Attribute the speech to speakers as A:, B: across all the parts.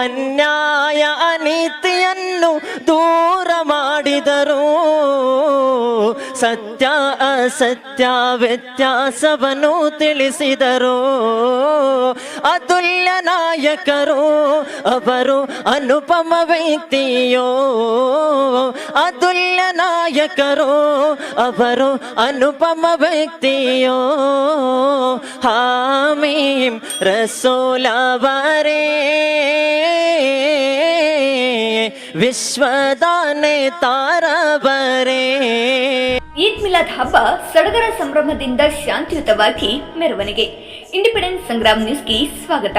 A: ಅನ್ಯಾಯ ಅನೀತಿಯನ್ನು ದೂರ ಮಾಡಿದರು. ಸತ್ಯ ಅಸತ್ಯ ವ್ಯತ್ಯಾಸವನ್ನು ತಿಳಿಸಿದರು. ಅತುಲ್ಯ ನಾಯಕರು ಅವರು ಅನುಪಮ ವ್ಯಕ್ತಿಯೋ. ಅತುಲ್ಯ ನಾಯಕರು ಅವರು ಅನುಪಮ ವ್ಯಕ್ತಿಯೋ. ಹಾಮೀಂ ರಸೂಲವರೇ ವಿಶ್ವದ ನೇತಾರವರೇ.
B: ಈದ್ ಮಿಲಾದ್ ಹಬ್ಬ ಸಡಗರ ಸಂಭ್ರಮದಿಂದ ಶಾಂತಿಯುತವಾಗಿ ಮೆರವಣಿಗೆ. ಇಂಡಿಪೆಂಡೆನ್ಸ್ ಸಂಗ್ರಾಮ್ ನ್ಯೂಸ್ಗೆ ಸ್ವಾಗತ.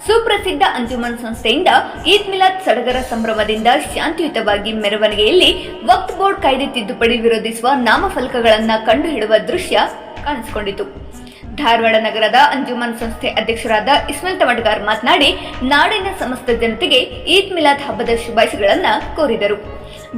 B: ಸುಪ್ರಸಿದ್ಧ ಅಂಜುಮನ್ ಸಂಸ್ಥೆಯಿಂದ ಈದ್ ಮಿಲಾದ್ ಸಡಗರ ಸಂಭ್ರಮದಿಂದ ಶಾಂತಿಯುತವಾಗಿ ಮೆರವಣಿಗೆಯಲ್ಲಿ ವಕ್ಫ್ ಬೋರ್ಡ್ ಕಾಯ್ದೆ ತಿದ್ದುಪಡಿ ವಿರೋಧಿಸುವ ನಾಮಫಲಕಗಳನ್ನು ಕಂಡುಹಿಡುವ ದೃಶ್ಯ ಕಾಣಿಸಿಕೊಂಡಿತು. ಧಾರವಾಡ ನಗರದ ಅಂಜುಮನ್ ಸಂಸ್ಥೆ ಅಧ್ಯಕ್ಷರಾದ ಇಸ್ಮಾಯಿಲ್ ತಮಟಗಾರ್ ಮಾತನಾಡಿ, ನಾಡಿನ ಸಮಸ್ತ ಜನತೆಗೆ ಈದ್ ಮಿಲಾದ್ ಹಬ್ಬದ ಶುಭಾಶಯಗಳನ್ನು ಕೋರಿದರು.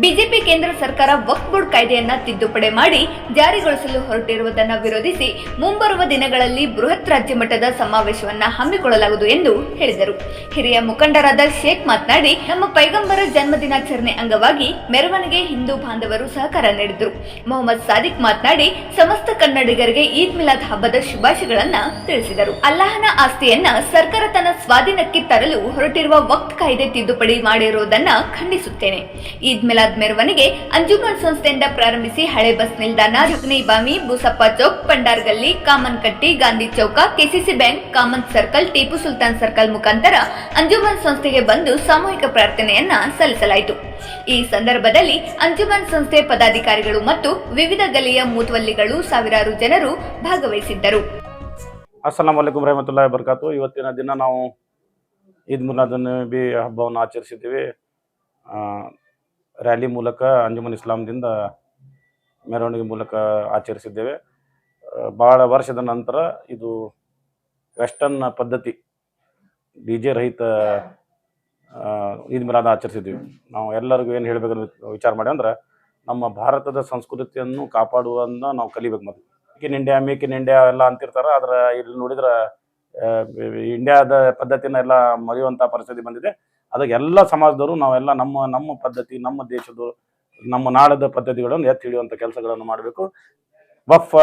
B: ಬಿಜೆಪಿ ಕೇಂದ್ರ ಸರ್ಕಾರ ವಕ್ಫ್ ಬೋರ್ಡ್ ಕಾಯ್ದೆಯನ್ನ ತಿದ್ದುಪಡಿ ಮಾಡಿ ಜಾರಿಗೊಳಿಸಲು ಹೊರಟಿರುವುದನ್ನು ವಿರೋಧಿಸಿ ಮುಂಬರುವ ದಿನಗಳಲ್ಲಿ ಬೃಹತ್ ರಾಜ್ಯ ಮಟ್ಟದ ಸಮಾವೇಶವನ್ನ ಹಮ್ಮಿಕೊಳ್ಳಲಾಗುವುದು ಎಂದು ಹೇಳಿದರು. ಹಿರಿಯ ಮುಖಂಡರಾದ ಶೇಖ್ ಮಾತನಾಡಿ, ನಮ್ಮ ಪೈಗಂಬರ ಜನ್ಮದಿನಾಚರಣೆ ಅಂಗವಾಗಿ ಮೆರವಣಿಗೆ ಹಿಂದೂ ಬಾಂಧವರು ಸಹಕಾರ ನೀಡಿದರು. ಮೊಹಮ್ಮದ್ ಸಾದಿಕ್ ಮಾತನಾಡಿ, ಸಮಸ್ತ ಕನ್ನಡಿಗರಿಗೆ ಈದ್ ಮಿಲಾದ್ ಹಬ್ಬದ ಶುಭಾಶಯಗಳನ್ನ ತಿಳಿಸಿದರು. ಅಲ್ಲಾಹನ ಆಸ್ತಿಯನ್ನ ಸರ್ಕಾರ ತನ್ನ ಸ್ವಾಧೀನಕ್ಕೆ ತರಲು ಹೊರಟಿರುವ ವಕ್ಫ್ ಕಾಯ್ದೆ ತಿದ್ದುಪಡಿ ಮಾಡಿರುವುದನ್ನ ಖಂಡಿಸುತ್ತೇನೆ. ಈದ್ ಮಿಲಾದ್ ಮೆರವಣಿಗೆ ಅಂಜುಮನ್ ಸಂಸ್ಥೆಯಿಂದ ಪ್ರಾರಂಭಿಸಿ ಹಳೆ ಬಸ್ ನಿಲ್ದಾಣ, ಜುಗ್ನಿ ಬಾಮಿ, ಬೂಸಪ್ಪ ಚೌಕ್, ಪಂಡಾರ್ ಗಲ್ಲಿ, ಕಾಮನ್ ಕಟ್ಟಿ, ಗಾಂಧಿ ಚೌಕ, KCC bank, common circle, Tipu Sultan circle ಮುಖಾಂತರ ಅಂಜುಮನ್ ಸಂಸ್ಥೆಗೆ ಬಂದು ಸಾಮೂಹಿಕ ಪ್ರಾರ್ಥನೆಯನ್ನ ಸಲ್ಲಿಸಲಾಯಿತು. ಈ ಸಂದರ್ಭದಲ್ಲಿ ಅಂಜುಮನ್ ಸಂಸ್ಥೆ ಪದಾಧಿಕಾರಿಗಳು ಮತ್ತು ವಿವಿಧ ಗಲಿಯ ಮುತವಲ್ಲಿಗಳು ಸಾವಿರಾರು ಜನರು ಭಾಗವಹಿಸಿದ್ದರು.
C: ಅಸ್ಸಲಾಂ ವಲೈಕುಂ ರಹಮತುಲ್ಲಾಹಿ ವಬರಕಾತು. ಇವತ್ತಿನ ದಿನ ನಾವು ಈದ್ ಮಿಲಾದ್ ನಬಿ ಹಬ್ಬವನ್ನು ಆಚರಿಸಿದ್ದೀವಿ. ರ್ಯಾಲಿ ಮೂಲಕ ಅಂಜುಮನ್ ಇಸ್ಲಾಂದಿಂದ ಮೆರವಣಿಗೆ ಮೂಲಕ ಆಚರಿಸಿದ್ದೇವೆ. ಭಾಳ ವರ್ಷದ ನಂತರ ಇದು ವೆಸ್ಟರ್ನ್ ಪದ್ಧತಿ DJ ರಹಿತ ಈದ್ ಮಿಲಾದ್ ಆಚರಿಸಿದ್ದೀವಿ. ನಾವು ಎಲ್ಲರಿಗೂ ಏನು ಹೇಳಬೇಕಂತ ವಿಚಾರ ಮಾಡಿ ಅಂದ್ರೆ, ನಮ್ಮ ಭಾರತದ ಸಂಸ್ಕೃತಿಯನ್ನು ಕಾಪಾಡುವುದನ್ನು ನಾವು ಕಲಿಬೇಕು. ಮೊದಲು ಮೇಕ್ ಇನ್ ಇಂಡಿಯಾ ಎಲ್ಲ ಅಂತಿರ್ತಾರೆ, ಆದರೆ ಇಲ್ಲಿ ನೋಡಿದ್ರೆ ಇಂಡಿಯಾದ ಪದ್ಧತಿನ ಎಲ್ಲ ಮರೆಯುವಂಥ ಪರಿಸ್ಥಿತಿ ಬಂದಿದೆ. ಅದಕ್ಕೆ ಎಲ್ಲ ಸಮಾಜದವರು ನಾವೆಲ್ಲ ನಮ್ಮ ಪದ್ಧತಿ, ನಮ್ಮ ದೇಶದ, ನಮ್ಮ ನಾಡದ ಪದ್ಧತಿಗಳನ್ನು ಎತ್ತಿ ಹಿಡಿಯುವಂಥ ಕೆಲಸಗಳನ್ನು ಮಾಡಬೇಕು. ವಕ್ಫ್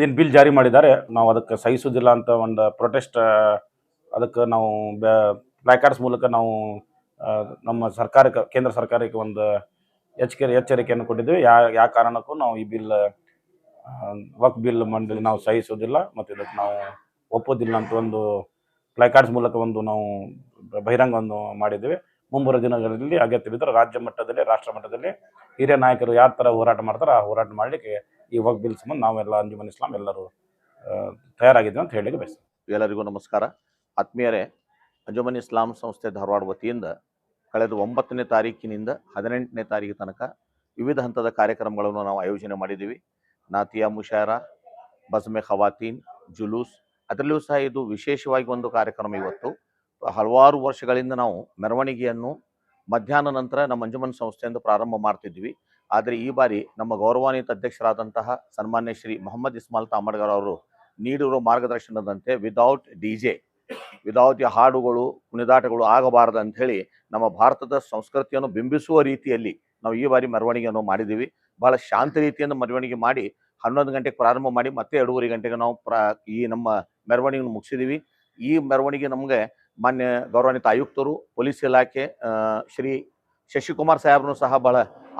C: ಏನು ಬಿಲ್ ಜಾರಿ ಮಾಡಿದ್ದಾರೆ, ನಾವು ಅದಕ್ಕೆ ಸಹಿಸೋದಿಲ್ಲ ಅಂತ ಒಂದು ಪ್ರೊಟೆಸ್ಟ್, ಅದಕ್ಕೆ ನಾವು ಪ್ಲಾಕಾರ್ಡ್ಸ್ ಮೂಲಕ ನಾವು ನಮ್ಮ ಸರ್ಕಾರಕ್ಕೆ, ಕೇಂದ್ರ ಸರ್ಕಾರಕ್ಕೆ ಒಂದು ಎಚ್ಚರಿಕೆಯನ್ನು ಕೊಟ್ಟಿದ್ದೀವಿ. ಯಾವ ಕಾರಣಕ್ಕೂ ನಾವು ಈ ಬಿಲ್, ವಕ್ಫ್ ಬಿಲ್ ಮಂಡಳಿ ನಾವು ಸಹಿಸೋದಿಲ್ಲ ಮತ್ತು ಇದಕ್ಕೆ ನಾವು ಒಪ್ಪೋದಿಲ್ಲ ಅಂತ ಒಂದು ಪ್ಲಾಕಾರ್ಡ್ಸ್ ಮೂಲಕ ಒಂದು ನಾವು ಬಹಿರಂಗವನ್ನು ಮಾಡಿದ್ದೇವೆ. ಮುಂಬರುವ ದಿನಗಳಲ್ಲಿ ಅಗತ್ಯ ಬಿದ್ದರೆ ರಾಜ್ಯ ಮಟ್ಟದಲ್ಲಿ, ರಾಷ್ಟ್ರ ಮಟ್ಟದಲ್ಲಿ ಹಿರಿಯ ನಾಯಕರು ಯಾವ ಥರ ಹೋರಾಟ ಮಾಡ್ತಾರೆ ಆ ಹೋರಾಟ ಮಾಡಲಿಕ್ಕೆ ಈ ವಕ್ಫ್ ಬಿಲ್ ಸಂಬಂಧ ನಾವೆಲ್ಲ ಅಂಜುಮನ್ ಇಸ್ಲಾಂ ಎಲ್ಲರೂ ತಯಾರಾಗಿದ್ದೇವೆ ಅಂತ ಹೇಳಲಿಕ್ಕೆ ಬಯಸ್ತೀವಿ.
D: ಎಲ್ಲರಿಗೂ ನಮಸ್ಕಾರ. ಆತ್ಮೀಯರೇ, ಅಂಜುಮನ್ ಇಸ್ಲಾಂ ಸಂಸ್ಥೆ ಧಾರವಾಡ ವತಿಯಿಂದ ಕಳೆದ 9ನೇ ತಾರೀಕಿನಿಂದ 18ನೇ ತಾರೀಕು ತನಕ ವಿವಿಧ ಹಂತದ ಕಾರ್ಯಕ್ರಮಗಳನ್ನು ನಾವು ಆಯೋಜನೆ ಮಾಡಿದ್ದೀವಿ. ನಾತಿಯಾ ಮುಷಾಯರಾ, ಬಜ್ಮೆ ಖವಾತೀನ್, ಜುಲೂಸ್, ಅದರಲ್ಲೂ ಸಹ ಇದು ವಿಶೇಷವಾಗಿ ಒಂದು ಕಾರ್ಯಕ್ರಮ. ಇವತ್ತು ಹಲವಾರು ವರ್ಷಗಳಿಂದ ನಾವು ಮೆರವಣಿಗೆಯನ್ನು ಮಧ್ಯಾಹ್ನ ನಂತರ ನಮ್ಮ ಅಂಜುಮನ್ ಸಂಸ್ಥೆಯಿಂದ ಪ್ರಾರಂಭ ಮಾಡ್ತಿದ್ವಿ. ಆದರೆ ಈ ಬಾರಿ ನಮ್ಮ ಗೌರವಾನ್ವಿತ ಅಧ್ಯಕ್ಷರಾದಂತಹ ಸನ್ಮಾನ್ಯ ಶ್ರೀ ಮೊಹಮ್ಮದ್ ಇಸ್ಮಾಯಿಲ್ ತಮಟಗಾರ್ ಅವರು ನೀಡಿರುವ ಮಾರ್ಗದರ್ಶನದಂತೆ ವಿದೌಟ್ DJ, ವಿದೌಟ್ ಹಾಡುಗಳು, ಕುಣಿದಾಟಗಳು ಆಗಬಾರದು ಅಂಥೇಳಿ ನಮ್ಮ ಭಾರತದ ಸಂಸ್ಕೃತಿಯನ್ನು ಬಿಂಬಿಸುವ ರೀತಿಯಲ್ಲಿ ನಾವು ಈ ಬಾರಿ ಮೆರವಣಿಗೆಯನ್ನು ಮಾಡಿದ್ದೀವಿ. ಬಹಳ ಶಾಂತ ರೀತಿಯಿಂದ ಮೆರವಣಿಗೆ ಮಾಡಿ 11 ಗಂಟೆಗೆ ಪ್ರಾರಂಭ ಮಾಡಿ ಮತ್ತೆ 2:30 ಗಂಟೆಗೆ ನಾವು ಈ ನಮ್ಮ ಮೆರವಣಿಗೆಯನ್ನು ಮುಗಿಸಿದ್ದೀವಿ. ಈ ಮೆರವಣಿಗೆ ನಮಗೆ ಮಾನ್ಯ ಗೌರವಾನ್ವಿತ ಆಯುಕ್ತರು, ಪೊಲೀಸ್ ಇಲಾಖೆ ಶ್ರೀ ಶಶಿಕುಮಾರ್ ಸಾಹೇಬ್ರು ಸಹ ಬಹಳ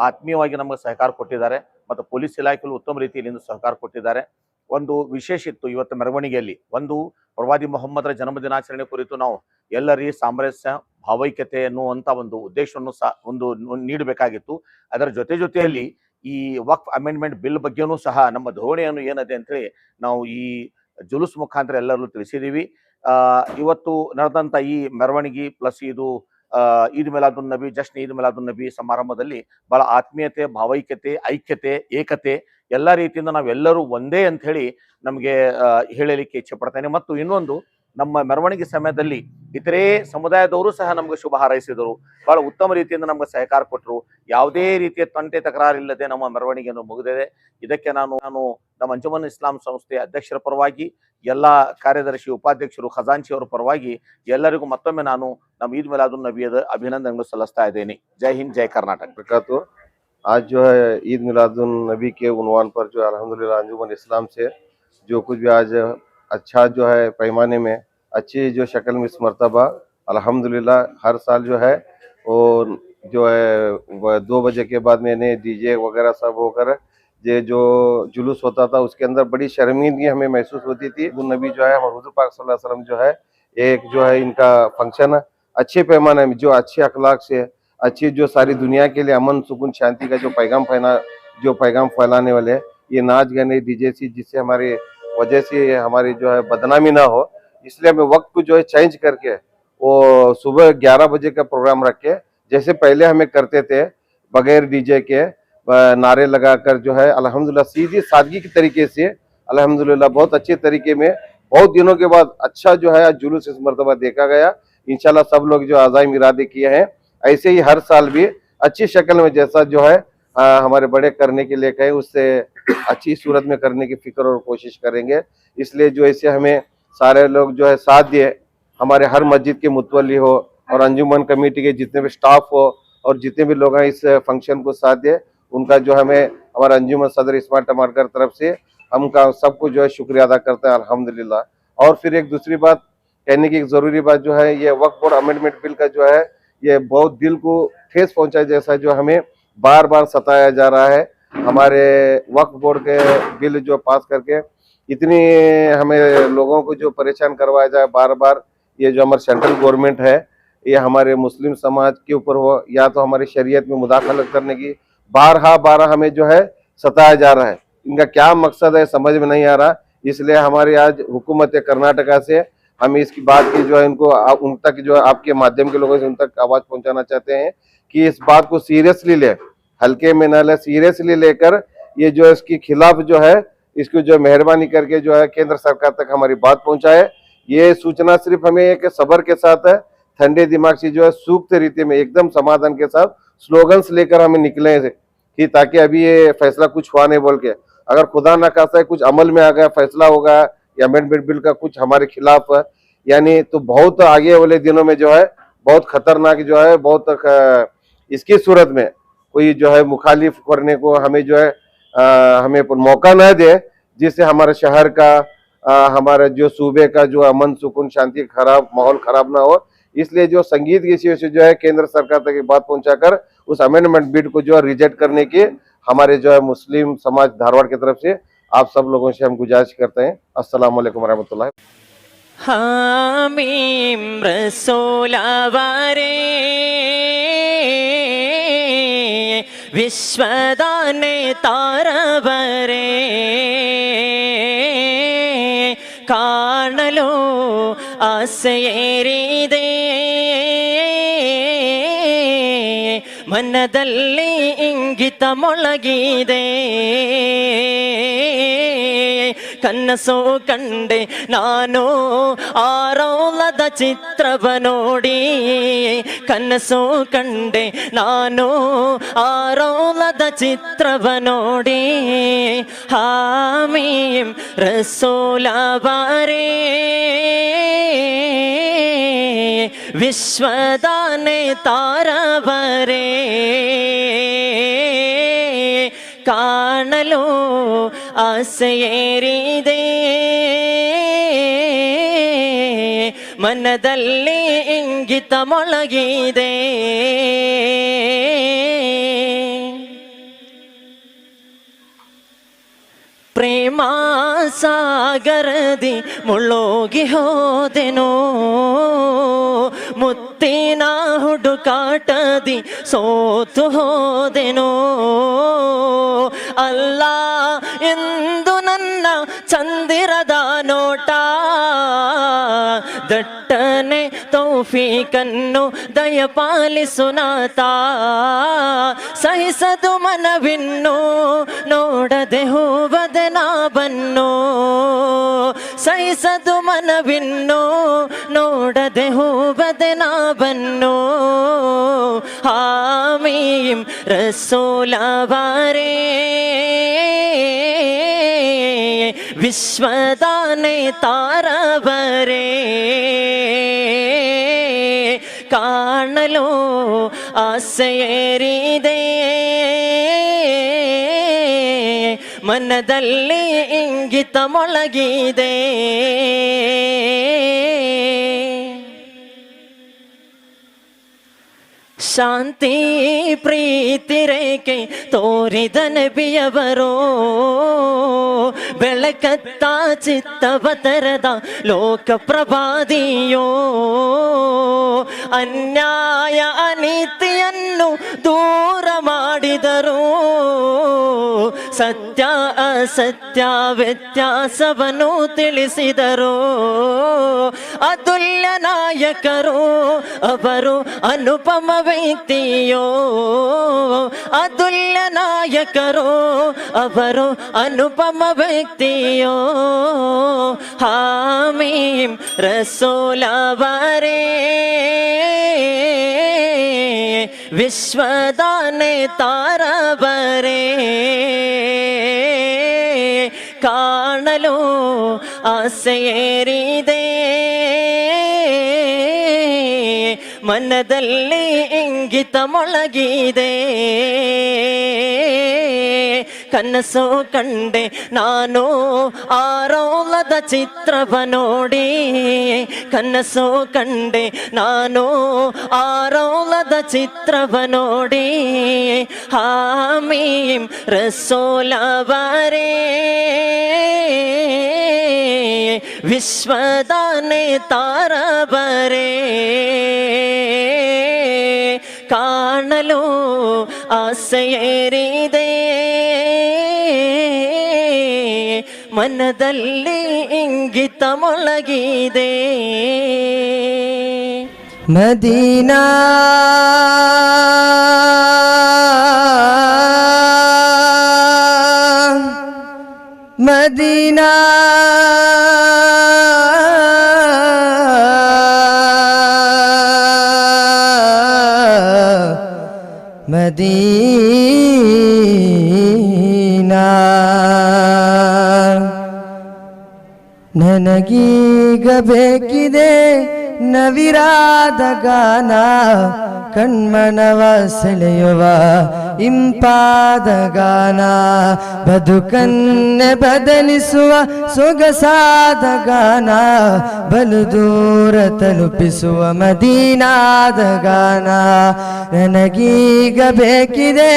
D: ಆತ್ಮೀಯವಾಗಿ ನಮಗೆ ಸಹಕಾರ ಕೊಟ್ಟಿದ್ದಾರೆ ಮತ್ತು ಪೊಲೀಸ್ ಇಲಾಖೆಯಲ್ಲಿ ಉತ್ತಮ ರೀತಿಯಲ್ಲಿ ಸಹಕಾರ ಕೊಟ್ಟಿದ್ದಾರೆ. ಒಂದು ವಿಶೇಷ ಇತ್ತು ಇವತ್ತು ಮೆರವಣಿಗೆಯಲ್ಲಿ. ಒಂದು, ಪ್ರವಾದಿ ಮೊಹಮ್ಮದರ ಜನ್ಮದಿನಾಚರಣೆ ಕುರಿತು ನಾವು ಎಲ್ಲರಿಗೂ ಸಾಮರಸ್ಯ, ಭಾವೈಕ್ಯತೆ ಎನ್ನುವಂಥ ಒಂದು ಉದ್ದೇಶವನ್ನು ಸಹ ಒಂದು ನೀಡಬೇಕಾಗಿತ್ತು. ಅದರ ಜೊತೆಯಲ್ಲಿ ಈ ವಕ್ಫ್ ಅಮೆಂಡ್ಮೆಂಟ್ ಬಿಲ್ ಬಗ್ಗೆನೂ ಸಹ ನಮ್ಮ ಧೋರಣೆಯನ್ನು ಏನಿದೆ ಅಂತೇಳಿ ನಾವು ಈ ಜುಲೂಸ್ ಮುಖಾಂತರ ಎಲ್ಲರೂ ತಿಳಿಸಿದ್ದೀವಿ. ಇವತ್ತು ನಡೆದಂಥ ಈ ಮೆರವಣಿಗೆ ಪ್ಲಸ್ ಇದು ಈದ್ ಮಿಲಾದುನ್ ನಬಿ, ಜಶ್ನ್ ಈದ್ ಮಿಲಾದುನ್ ನಬಿ ಸಮಾರಂಭದಲ್ಲಿ ಬಹಳ ಆತ್ಮೀಯತೆ, ಭಾವೈಕ್ಯತೆ, ಐಕ್ಯತೆ, ಏಕತೆ ಎಲ್ಲ ರೀತಿಯಿಂದ ನಾವೆಲ್ಲರೂ ಒಂದೇ ಅಂತ ಹೇಳಿ ನಮಗೆ ಹೇಳಲಿಕ್ಕೆ ಇಚ್ಛೆ ಪಡ್ತೇನೆ. ಮತ್ತು ಇನ್ನೊಂದು, ನಮ್ಮ ಮೆರವಣಿಗೆ ಸಮಯದಲ್ಲಿ ಇತರೆ ಸಮುದಾಯದವರು ಸಹ ನಮಗೆ ಶುಭ ಹಾರೈಸಿದರು. ಬಹಳ ಉತ್ತಮ ರೀತಿಯಿಂದ ನಮಗೆ ಸಹಕಾರ ಕೊಟ್ಟರು. ಯಾವುದೇ ರೀತಿಯ ತಂಟೆ ತಕರಾರಿಲ್ಲದೆ ನಮ್ಮ ಮೆರವಣಿಗೆಯನ್ನು ಮುಗಿದಿದೆ. ಇದಕ್ಕೆ ನಾನು ನಮ್ಮ ಅಂಜುಮನ್ ಇಸ್ಲಾಂ ಸಂಸ್ಥೆಯ ಅಧ್ಯಕ್ಷರ ಪರವಾಗಿ, ಎಲ್ಲ ಕಾರ್ಯದರ್ಶಿ, ಉಪಾಧ್ಯಕ್ಷರು, ಖಜಾಂಚಿ ಅವರ ಪರವಾಗಿ ಎಲ್ಲರಿಗೂ ಮತ್ತೊಮ್ಮೆ ನಾನು ನಮ್ಮ ಈದ್ ಮಿಲಾದುನ್ ನಬಿಯದ ಅಭಿನಂದನೆಗಳು ಸಲ್ಲಿಸ್ತಾ ಇದ್ದೇನೆ. ಜೈ ಹಿಂದ್, ಜೈ ಕರ್ನಾಟಕ.
E: आज जो है ईद मिलादुन नबी के उन्वान पर जो अल्हम्दुलिल्लाह अंजुमन इस्लाम से जो कुछ भी आज अच्छा जो है पैमाने में अच्छी जो शक्ल में इस मरतबा अल्हम्दुलिल्लाह हर साल जो है वो जो है 2 बजे के बाद मैंने डीजे वगैरह सब होकर ये जो जुलूस होता था उसके अंदर बड़ी शर्मिंदगी हमें महसूस होती थी। नबी जो है हमारे हुजूर पाक सल्लल्लाहु अलैहि वसल्लम जो है एक जो है इनका फंक्शन अच्छे पैमाने में जो अच्छे अखलाक से अच्छी जो सारी दुनिया के लिए अमन सुकून शांति का जो पैगाम फैलाने वाले ये नाच गाने डीजे सी जिससे हमारे वजह से हमारी जो है बदनामी ना हो, इसलिए हमें वक्त को जो है चेंज करके वो सुबह 11 बजे का प्रोग्राम रख के जैसे पहले हमें करते थे बगैर डीजे के नारे लगाकर जो है अल्हम्दुलिल्लाह सीधी सादगी के तरीके से अल्हम्दुलिल्लाह बहुत अच्छे तरीके में बहुत दिनों के बाद अच्छा जो है जुलूस इस मरतबा देखा गया। इंशाल्लाह सब लोग जो आज़ाइम इरादे किए हैं ऐसे ही हर साल भी अच्छी शक्ल में जैसा जो है हमारे बड़े करने के लिए कहे उससे अच्छी सूरत में करने की फिक्र और कोशिश करेंगे। इसलिए जो ऐसे हमें सारे लोग जो है साथ दिए, हमारे हर मस्जिद के मुतवल्ली हो और अंजुमन कमेटी के जितने भी स्टाफ हो और जितने भी लोग हैं इस फंक्शन को साथ दिए, उनका जो हमें हमारा अंजुमन सदर इस्माइल टमाटर तरफ से हमका सबको जो है शुक्रिया अदा करते हैं अल्हम्दुलिल्लाह। और फिर एक दूसरी बात कहने की एक ज़रूरी बात जो है ये वक्फ बोर्ड अमेंडमेंट बिल का जो है ये बहुत दिल को ठेस पहुंचाए जैसा जो हमें बार बार सताया जा रहा है। हमारे वक्फ बोर्ड के बिल जो पास करके इतनी हमें लोगों को जो परेशान करवाया जाए बार बार, ये जो हमारे सेंट्रल गवर्नमेंट है ये हमारे मुस्लिम समाज के ऊपर हो या तो हमारी शरीयत में मुदाखलत करने की बारहा हमें जो है सताया जा रहा है। इनका क्या मकसद है समझ में नहीं आ रहा। इसलिए हमारी आज हुकूमत कर्नाटका से हम इसकी बात की जो है उनको उन तक जो है आपके माध्यम के लोगों से उन तक आवाज पहुंचाना चाहते हैं कि इस बात को सीरियसली ले, हल्के में न ले, सीरियसली लेकर ये जो है इसके खिलाफ जो है इसको जो मेहरबानी करके जो है केंद्र सरकार तक हमारी बात पहुंचाए। ये सूचना सिर्फ हमें एक सबर के साथ है, ठंडे दिमाग से जो है सूक्त रीति में एकदम समाधान के साथ स्लोगन्स लेकर हमें निकले कि ताकि अभी ये फैसला कुछ हुआ नहीं बोल के अगर खुदा न खास्ता कुछ अमल में आ गया फैसला होगा या अमेंडमेंट बिल का कुछ हमारे खिलाफ यानी तो बहुत आगे वाले दिनों में जो है बहुत खतरनाक जो है बहुत इसकी सूरत में कोई जो है मुखालिफ करने को हमें जो है हमें मौका न दे जिससे हमारे शहर का हमारे जो सूबे का जो अमन सुकून शांति खराब माहौल खराब ना हो। इसलिए जो संगीत की इसी से जो है केंद्र सरकार तक बात पहुंचाकर उस अमेंडमेंट बिल को जो है रिजेक्ट करने की हमारे जो है मुस्लिम समाज धारवाड़ की तरफ से आप सब लोगों से हम गुजारिश करते हैं। अस्सलाम वालेकुम रहमतुल्लाह।
A: हामीम रसूलवरे ವಿಶ್ವದಾನೆ ತಾರವರೇ ಕಾಣಲು ಆಸೆಯೇರಿದೆ ಮನದಲ್ಲಿ ಇಂಗಿತ ಮೊಳಗಿದೆ ಕನಸು ಕಂಡೆ ನಾನು ಆರೋಲದ ಚಿತ್ರವ ನೋಡಿ ಕನಸು ಕಂಡೆ ನಾನು ಆರೋಲದ ಚಿತ್ರವ ನೋಡಿ ಹಾಮೀಂ ರಸೂಲವರೇ ವಿಶ್ವದಾನೆ ತಾರವರೇ ಕಾಣಲು ಆಸೆಯೇರಿದೆ ಮನದಲ್ಲಿ ಇಂಗಿತ ಮೊಳಗಿದೆ ಪ್ರೇಮ ಸಾಗರದಿ ಮುಳುಗಿ ಹೋದೆನೋ ಮುತ್ತಿನ ಹುಡುಕಾಟದಿ ಸೋತು ಹೋದೆನೋ ಅಲ್ಲ ಎಂದು ನನ್ನ ಚಂದಿರದ ನೋಟ ದಟ್ಟನೆ ತೌಫೀಕನ್ನು ದಯಪಾಲಿಸುನಾತ ಸಹಿಸದು ಮನವಿನ್ನು ನೋಡದೆ ಹೂವದೆ ನಾ ಬನ್ನು ಸಹಿಸದು ಮನವಿನ್ನು ನೋಡದೆ ಹೂಬದೆ ನಾವನ್ನು ಹಾಮೀಂ ರಸೂಲವರೇ ವಿಶ್ವದಾನೆ ತಾರವರೇ ಕಾಣಲು ಆಸೆಯೇರಿದೆ ಮನದಲ್ಲಿ ಇಂಗಿತ ಮೊಳಗಿದೆ ಶಾಂತಿ ಪ್ರೀತಿ ರೇಖೆ ತೋರಿದ ನಬಿಯವರು ಬೆಳಕತ್ತ ಚಿತ್ತವ ತೆರೆದ ಲೋಕ ಪ್ರಭಾದಿಯೋ ಅನ್ಯಾಯ ಅನೀತಿಯನ್ನು ದೂರ ಮಾಡಿದರು ಸತ್ಯ ಅಸತ್ಯ ವ್ಯತ್ಯಾಸವನ್ನು ತಿಳಿಸಿದರು ಅತುಲ್ಯ ನಾಯಕರು ಅವರು ಅನುಪಮ ವ್ಯಕ್ತಿಯೋ ಅತುಲ್ಯ ನಾಯಕರು ಅವರು ಅನುಪಮ ವ್ಯಕ್ತಿಯೋ ಹಾಮೀಂ ರಸೂಲವರೇ ವಿಶ್ವದಾನೆ ತಾರವರೇ ಕಾಣಲು ಆಸೆಯೇರಿದೆ ಮನದಲ್ಲಿ ಇಂಗಿತ ಮೊಳಗಿದೆ ಕನಸು ಕಂಡೆ ನಾನು ಆರೋಲದ ಚಿತ್ರವ ನೋಡಿ ಕನಸು ಕಂಡೆ ನಾನು ಆರೋಲದ ಚಿತ್ರವ ನೋಡಿ ಹಾಮೀಂ ರಸೂಲವರೇ ವಿಶ್ವದಾನೆ ತಾರವರೇ ಕಾಣಲು ಆಸೆಯೇರಿದೆ ಮನದಲ್ಲಿ ಇಂಗಿತ ಮೊಳಗಿದೆ
F: ಮದೀನಾ ಮದೀನಾ ಮದೀನಾ ನನಗೀಗ ಬೇಕಿದೆ ನವಿರಾದ ಗಾನ ಕಣ್ಮನವ ಸೆಳೆಯುವ ಇಂಪಾದ ಗಾನ ಬದುಕನ್ನೆ ಬದಲಿಸುವ ಸೊಗಸಾದ ಗಾನ ಬಲು ದೂರ ತಲುಪಿಸುವ ಮದೀನಾದ ಗಾನ ನನಗೀಗ ಬೇಕಿದೆ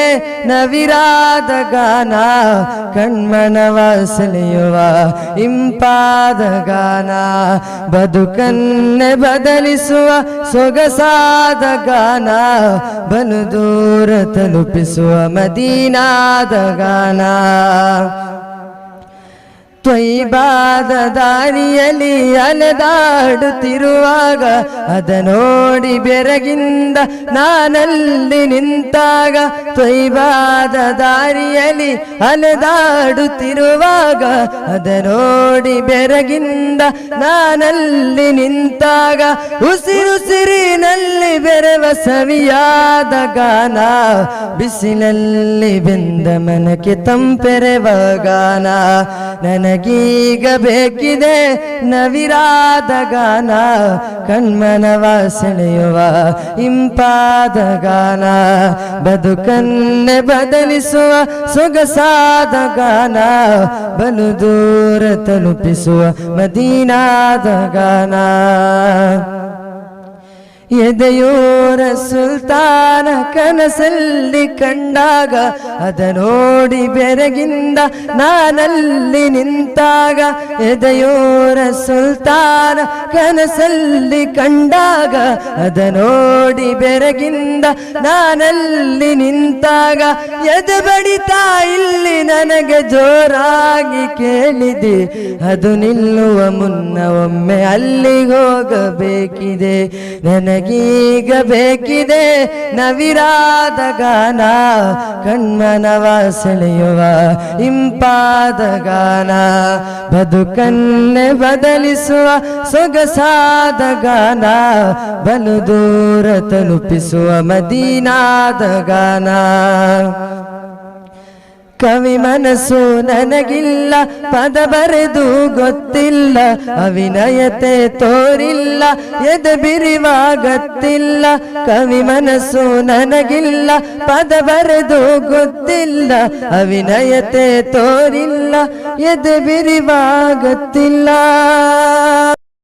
F: ನವಿರಾದ ಗಾನ ಕಣ್ಮನವ ಸೆಳೆಯುವ ಇಂಪಾದ ಗಾನ ಬದುಕನ್ನೆ ಬದಲಿಸುವ ಸೊಗಸಾದ ಗಾನ ಬಲು ದೂರ ತಲುಪಿಸುವ ಮದೀನಾದ ಗಾನ ತ್ವಯ್ಬಾದ ದಾರಿಯಲ್ಲಿ ಅಲೆದಾಡುತ್ತಿರುವಾಗ ಅದ ನೋಡಿ ಬೆರಗಿಂದ ನಾನಲ್ಲಿ ನಿಂತಾಗ ತ್ವಯ್ಬಾದ ದಾರಿಯಲ್ಲಿ ಅಲೆದಾಡುತ್ತಿರುವಾಗ ಅದ ನೋಡಿ ಬೆರಗಿಂದ ನಾನಲ್ಲಿ ನಿಂತಾಗ ಉಸಿರುಸಿರಿನಲ್ಲಿ ಬೆರೆವ ಸವಿಯಾದ ಗಾನ ಬಿಸಿಲಲ್ಲಿ ಬೆಂದ ಮನಕ್ಕೆ ತಂಪೆರೆವ ಗಾನ ನನಗೀಗ ಬೇಕಿದೆ ನವಿರಾದ ಗಾನ ಕಣ್ಮನವ ಸೆಳೆಯುವ ಇಂಪಾದ ಗಾನ ಬದುಕನ್ನೆ ಬದಲಿಸುವ ಸೊಗಸಾದ ಗಾನ ಬಲು ದೂರ ತಲುಪಿಸುವ ಮದೀನಾದ ಗಾನ ಎದೆಯೋರ ಸುಲ್ತಾನ ಕನಸಲ್ಲಿ ಕಂಡಾಗ ಅದ ನೋಡಿ ಬೆರಗಿಂದ ನಾನಲ್ಲಿ ನಿಂತಾಗ ಎದೆಯೋರ ಸುಲ್ತಾನ ಕನಸಲ್ಲಿ ಕಂಡಾಗ ಅದ ನೋಡಿ ಬೆರಗಿಂದ ನಾನಲ್ಲಿ ನಿಂತಾಗ ಎದೆ ಬಡಿತಾ ಇಲ್ಲಿ ನನಗೆ ಜೋರಾಗಿ ಕೇಳಿದೆ ಅದು ನಿಲ್ಲುವ ಮುನ್ನ ಒಮ್ಮೆ ಅಲ್ಲಿಗೆ ಹೋಗಬೇಕಿದೆ ನನ್ನ ನನಗೀಗ ಬೇಕಿದೆ ನವಿರಾದ ಗಾನ, ಕಣ್ಮನವ ಸೆಳೆಯುವ ಇಂಪಾದ ಗಾನ, ಬದುಕನ್ನೇ ಬದಲಿಸುವ ಸೊಗಸಾದ ಗಾನ, ಬಲು ದೂರ ತಲುಪಿಸುವ ಮದೀನಾದ ಗಾನ. ಕವಿ ಮನಸ್ಸು ನನಗಿಲ್ಲ, ಪದ ಬರೆದು ಗೊತ್ತಿಲ್ಲ, ಅವಿನಯತೆ ತೋರಿಲ್ಲ, ಎದೆ ಬಿರಿವಾಗತ್ತಿಲ್ಲ. ಕವಿ ಮನಸ್ಸು ನನಗಿಲ್ಲ, ಪದ ಬರೆದು ಗೊತ್ತಿಲ್ಲ, ಅವಿನಯತೆ ತೋರಿಲ್ಲ, ಎದೆ ಬಿರಿವಾಗತ್ತಿಲ್ಲ.